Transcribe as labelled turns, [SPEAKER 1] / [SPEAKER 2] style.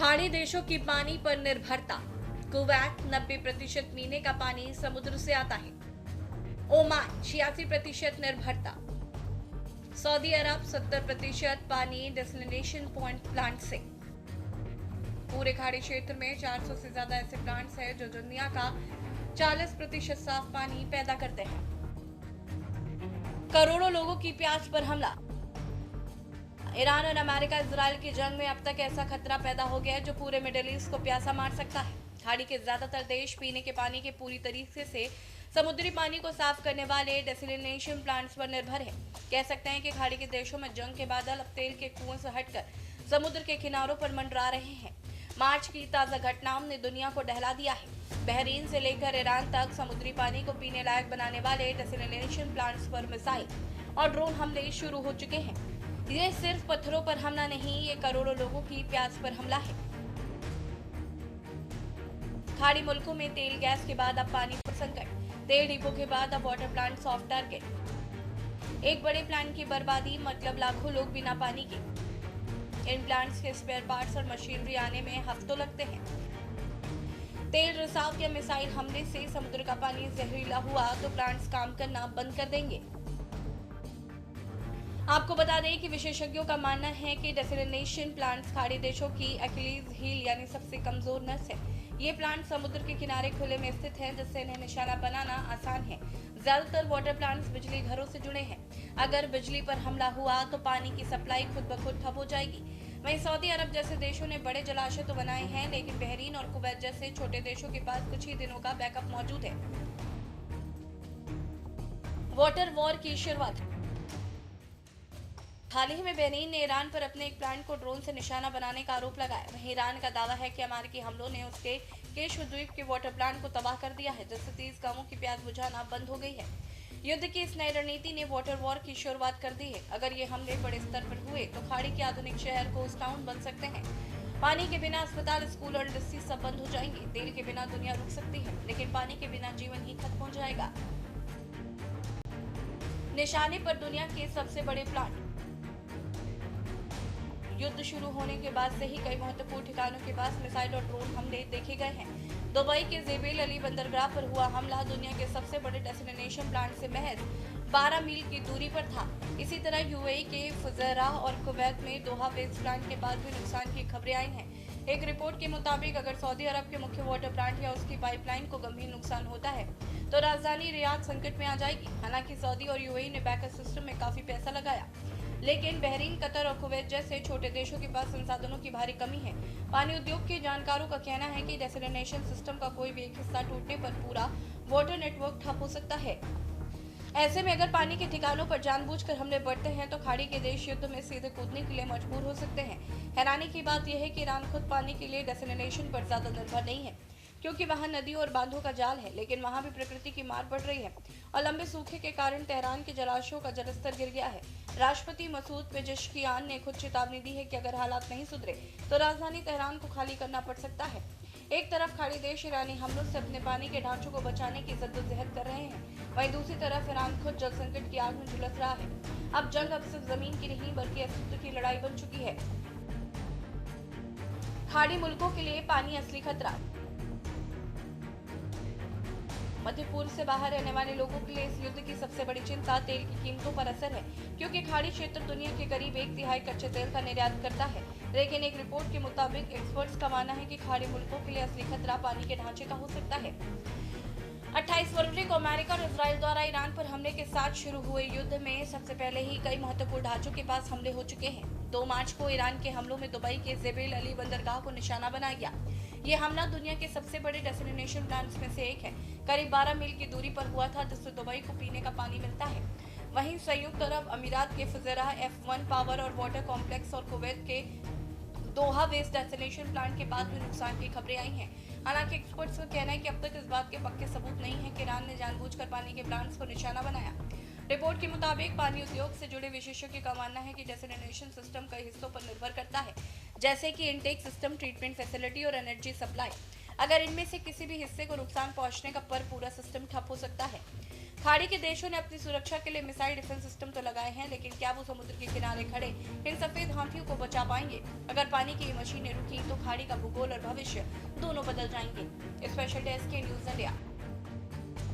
[SPEAKER 1] खाड़ी देशों की पानी पर निर्भरता। कुवैत 90% पीने का पानी समुद्र से आता है। ओमान 86% निर्भरता। सऊदी अरब 70% पानी डेसलिनेशन पॉइंट प्लांट से। पूरे खाड़ी क्षेत्र में 400 से ज्यादा ऐसे प्लांट्स हैं जो दुनिया का 40% साफ पानी पैदा करते हैं। करोड़ों लोगों की प्यास पर हमला। ईरान और अमेरिका इजराइल की जंग में अब तक ऐसा खतरा पैदा हो गया है जो पूरे मिडिल ईस्ट को प्यासा मार सकता है। खाड़ी के ज्यादातर देश पीने के पानी के पूरी तरीके से समुद्री पानी को साफ करने वाले डेसलिनेशन प्लांट्स पर निर्भर है। कह सकते हैं कि खाड़ी के देशों में जंग के बादल अब तेल के कुओं से हटकर समुद्र के किनारों पर मंडरा रहे हैं। मार्च की ताजा घटनाओं ने दुनिया को दहला दिया है। बहरीन से लेकर ईरान तक समुद्री पानी को पीने लायक बनाने वाले डेसलिनेशन प्लांट्स पर मिसाइल और ड्रोन हमले शुरू हो चुके हैं। ये सिर्फ पत्थरों पर हमला नहीं, ये करोड़ों लोगों की प्यास पर हमला है। खाड़ी मुल्कों में तेल गैस के बाद अब पानी पर संकट। तेल डिपो के बाद अब वाटर प्लांट सॉफ्ट टारगेट। एक बड़े प्लांट की बर्बादी मतलब लाखों लोग बिना पानी के। इन प्लांट्स के स्पेयर पार्ट्स और मशीनरी आने में हफ्तों लगते हैं। तेल रिसाव या मिसाइल हमले से समुद्र का पानी जहरीला हुआ तो प्लांट्स काम करना बंद कर देंगे। आपको बता दें कि विशेषज्ञों का मानना है कि डेसलिनेशन प्लांट्स खाड़ी देशों की अकिलीज हील यानी सबसे कमजोर नस है। ये प्लांट समुद्र के किनारे खुले में स्थित हैं, जिससे इन्हें निशाना बनाना आसान है। ज्यादातर वाटर प्लांट्स बिजली घरों से जुड़े हैं। अगर बिजली पर हमला हुआ तो पानी की सप्लाई खुद ब खुद ठप हो जाएगी। वहीं सऊदी अरब जैसे देशों ने बड़े जलाशय तो बनाए हैं, लेकिन बहरीन और कुवैत जैसे छोटे देशों के पास कुछ ही दिनों का बैकअप मौजूद है। वाटर वॉर की शुरुआत। हाल ही में बहरीन ने ईरान पर अपने एक प्लांट को ड्रोन से निशाना बनाने का आरोप लगाया। वहीं ईरान का दावा है कि अमेरिकी हमलों ने उसके केशव द्वीप के वाटर प्लांट को तबाह कर दिया है, जिससे 30 गांवों की प्यास बुझाना बंद हो गई है। युद्ध की इस नई रणनीति ने वाटर वॉर की शुरुआत कर दी है। अगर ये हमले बड़े स्तर पर हुए तो खाड़ी के आधुनिक शहर कोस्ट टाउन बन सकते हैं। पानी के बिना अस्पताल, स्कूल और इंडस्ट्री सब बंद हो जाएंगे। तेल के बिना दुनिया रुक सकती है, लेकिन पानी के बिना जीवन ही खत्म हो जाएगा। निशाने पर दुनिया के सबसे बड़े प्लांट। युद्ध शुरू होने के बाद से ही कई महत्वपूर्ण ठिकानों के पास मिसाइल और ड्रोन हमले देखे गए हैं। दुबई के जेबेल अली बंदरगाह पर हुआ हमला दुनिया के सबसे बड़े डेस्टिनेशन प्लांट से महज 12 मील की दूरी पर था। इसी तरह यूएई के फुजैराह और कुवैत में दोहा वेस्ट प्लांट के बाद भी नुकसान की खबरें आई हैं। एक रिपोर्ट के मुताबिक अगर सऊदी अरब के मुख्य वाटर प्लांट या उसकी पाइपलाइन को गंभीर नुकसान होता है तो राजधानी रियाद संकट में आ जाएगी। हालांकि सऊदी और यूएई ने बैकअप सिस्टम में काफी पैसा लगाया, लेकिन बहरीन, कतर और कुवैत जैसे छोटे देशों के पास संसाधनों की भारी कमी है। पानी उद्योग के जानकारों का कहना है कि डेसलिनेशन सिस्टम का कोई भी एक हिस्सा टूटने पर पूरा वाटर नेटवर्क ठप हो सकता है। ऐसे में अगर पानी के ठिकानों पर जानबूझकर हमले बढ़ते हैं तो खाड़ी के देश युद्ध में सीधे कूदने के लिए मजबूर हो सकते हैं। हैरानी की बात यह है कि ईरान खुद पानी के लिए डेसलिनेशन पर ज्यादा निर्भर नहीं है, क्योंकि वहां नदी और बांधों का जाल है, लेकिन वहां भी प्रकृति की मार पड़ रही है और लंबे सूखे के कारण तेहरान के जलाशयों का जलस्तर गिर गया है। राष्ट्रपति मसूद पेजेश्कियान ने खुद चेतावनी दी है कि अगर हालात नहीं सुधरे तो राजधानी तेहरान को खाली करना पड़ सकता है। एक तरफ खाड़ी देश ईरानी हमलों से अपने पानी के ढांचों को बचाने की जद्दोजहद कर रहे हैं, वहीं दूसरी तरफ ईरान खुद जल संकट की आग में झुलस रहा है। अब जंग अब सिर्फ जमीन की नहीं बल्कि अस्तित्व की लड़ाई बन चुकी है। खाड़ी मुल्कों के लिए पानी असली खतरा। मध्य पूर्व से बाहर रहने वाले लोगों के लिए इस युद्ध की सबसे बड़ी चिंता तेल की कीमतों पर असर है, क्योंकि खाड़ी क्षेत्र दुनिया के करीब 1/3 कच्चे तेल का निर्यात करता है। लेकिन एक रिपोर्ट के मुताबिक एक्सपर्ट्स का मानना है कि खाड़ी मुल्कों के लिए असली खतरा पानी के ढांचे का हो सकता है। 28 फरवरी को अमेरिका और इजराइल द्वारा ईरान पर हमले के साथ शुरू हुए युद्ध में सबसे पहले ही कई महत्वपूर्ण ढांचों के पास हमले हो चुके हैं। 2 मार्च को ईरान के हमलों में दुबई के जेबेल अली बंदरगाह को निशाना बनाया गया। ये हमला दुनिया के सबसे बड़े डेस्टिनेशन प्लांट्स में से एक है। करीब 12 मील की दूरी पर हुआ था, जिससे दुबई को पीने का पानी मिलता है। वहीं संयुक्त अरब अमीरात के फुजैराह F1 पावर और वाटर कॉम्प्लेक्स और कुवैत के दोहा वेस्ट डेस्टिनेशन प्लांट के बाद भी नुकसान की खबरें आई हैं। हालांकि एक्सपर्ट्स का कहना है कि अब तक इस बात के पक्के सबूत नहीं है कि ईरान ने जानबूझकर पानी के प्लांट्स को निशाना बनाया। रिपोर्ट के मुताबिक पानी उद्योग से जुड़े विशेषज्ञों का मानना है कि डेसलिनेशन सिस्टम कई हिस्सों पर निर्भर करता है, जैसे कि इनटेक सिस्टम, ट्रीटमेंट फैसिलिटी और एनर्जी सप्लाई। अगर इनमें से किसी भी हिस्से को नुकसान पहुंचने का पर पूरा सिस्टम ठप हो सकता है। खाड़ी के देशों ने अपनी सुरक्षा के लिए मिसाइल डिफेंस सिस्टम तो लगाए हैं, लेकिन क्या वो समुद्र के किनारे खड़े इन सफेद हाथियों को बचा पाएंगे? अगर पानी की ये मशीनें रुकी तो खाड़ी का भूगोल और भविष्य दोनों बदल जाएंगे। स्पेशल डेस्क के न्यूज इंडिया।